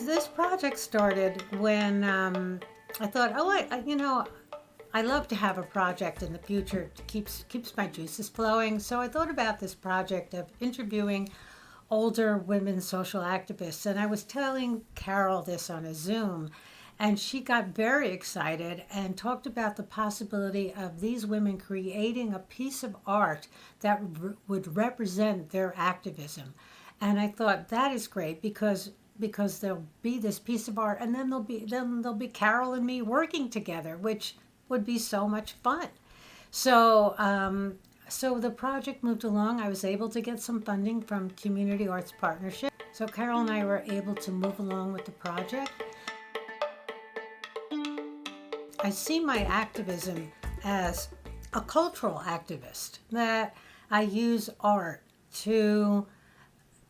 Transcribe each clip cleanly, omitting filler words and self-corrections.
This project started when I thought, I love to have a project in the future that keeps my juices flowing. So I thought about this project of interviewing older women social activists. And I was telling Caryl this on a Zoom, and she got very excited and talked about the possibility of these women creating a piece of art that would represent their activism. And I thought that is great because there'll be this piece of art, and then there'll be Caryl and me working together, which would be so much fun. So the project moved along. I was able to get some funding from Community Arts Partnership. So Caryl and I were able to move along with the project. I see my activism as a cultural activist, that I use art to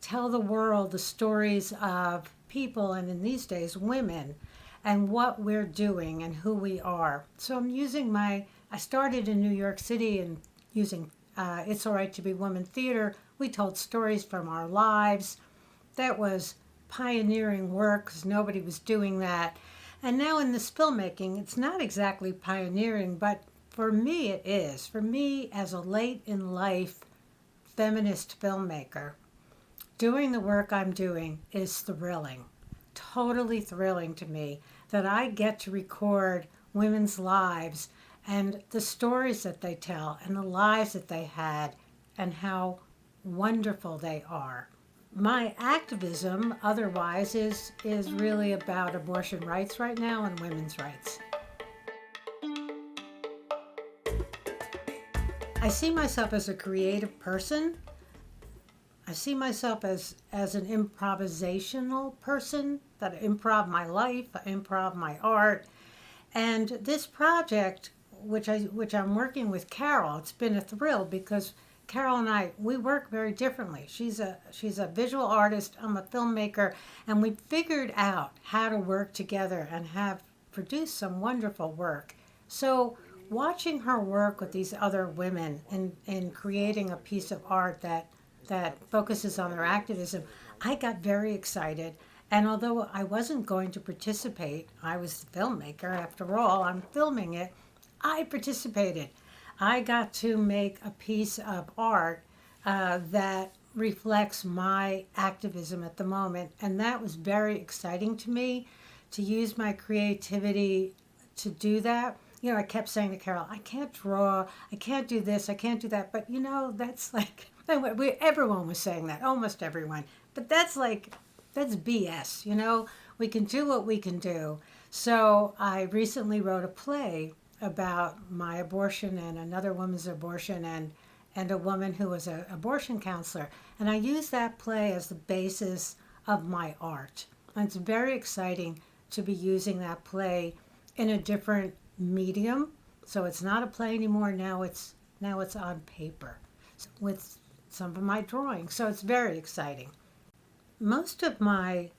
tell the world the stories of people, and in these days, women, and what we're doing and who we are. So I'm using I started in New York City and using It's All Right to Be Woman Theater. We told stories from our lives. That was pioneering work because nobody was doing that. And now in this filmmaking, it's not exactly pioneering, but for me it is. For me, as a late in life feminist filmmaker, doing the work I'm doing is thrilling, totally thrilling to me, that I get to record women's lives and the stories that they tell and the lives that they had and how wonderful they are. My activism, otherwise, is really about abortion rights right now and women's rights. I see myself as a creative person. I see myself as an improvisational person, that I improv my life, I improv my art. And this project, which I'm working with Caryl, it's been a thrill because Caryl and I, we work very differently. She's a visual artist, I'm a filmmaker, and we figured out how to work together and have produced some wonderful work. So watching her work with these other women in creating a piece of art that focuses on their activism, I got very excited. And although I wasn't going to participate, I was the filmmaker, after all, I'm filming it, I participated. I got to make a piece of art that reflects my activism at the moment. And that was very exciting to me, to use my creativity to do that. You know, I kept saying to Caryl, I can't draw, I can't do this, I can't do that. But, that's like, everyone was saying that, almost everyone. But that's BS, We can do what we can do. So I recently wrote a play about my abortion and another woman's abortion and a woman who was an abortion counselor. And I used that play as the basis of my art. And it's very exciting to be using that play in a different medium. So it's not a play anymore. Now it's on paper with some of my drawings. So it's very exciting. Most of my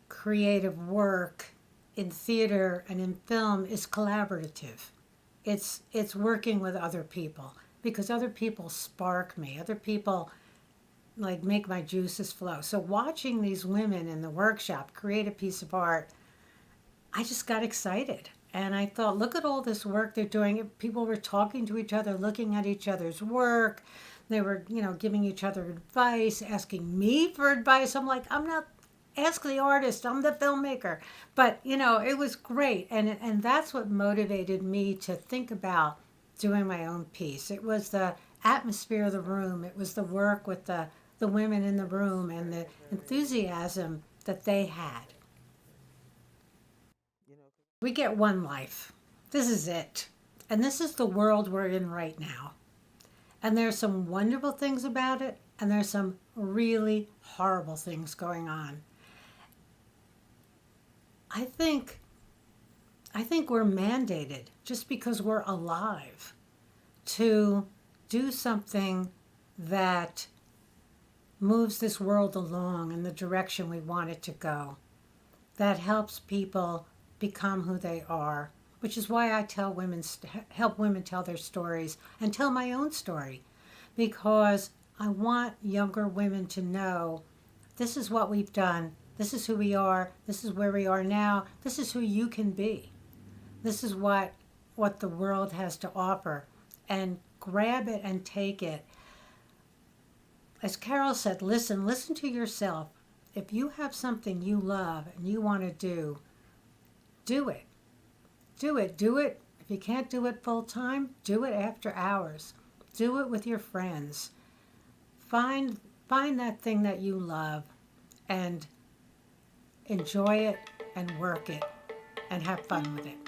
creative work in theater and in film is collaborative. It's working with other people because other people spark me. Other people make my juices flow. So watching these women in the workshop create a piece of art, I just got excited. And I thought, look at all this work they're doing. People were talking to each other, looking at each other's work. They were, giving each other advice, asking me for advice. I'm like, I'm not, ask the artist, I'm the filmmaker. But, it was great. And that's what motivated me to think about doing my own piece. It was the atmosphere of the room. It was the work with the women in the room and the enthusiasm that they had. We get one life. This is it. And this is the world we're in right now. And there's some wonderful things about it, and there's some really horrible things going on. I think we're mandated, just because we're alive, to do something that moves this world along in the direction we want it to go, that helps people become who they are, which is why I help women tell their stories and tell my own story, because I want younger women to know this is what we've done, This is who we are. This is where we are now. This is who you can be. This is what the world has to offer. And grab it and take it. As Caryl said, listen to yourself. If you have something you love and you want to do it. Do it. If you can't do it full time, do it after hours. Do it with your friends. Find that thing that you love and enjoy it and work it and have fun with it.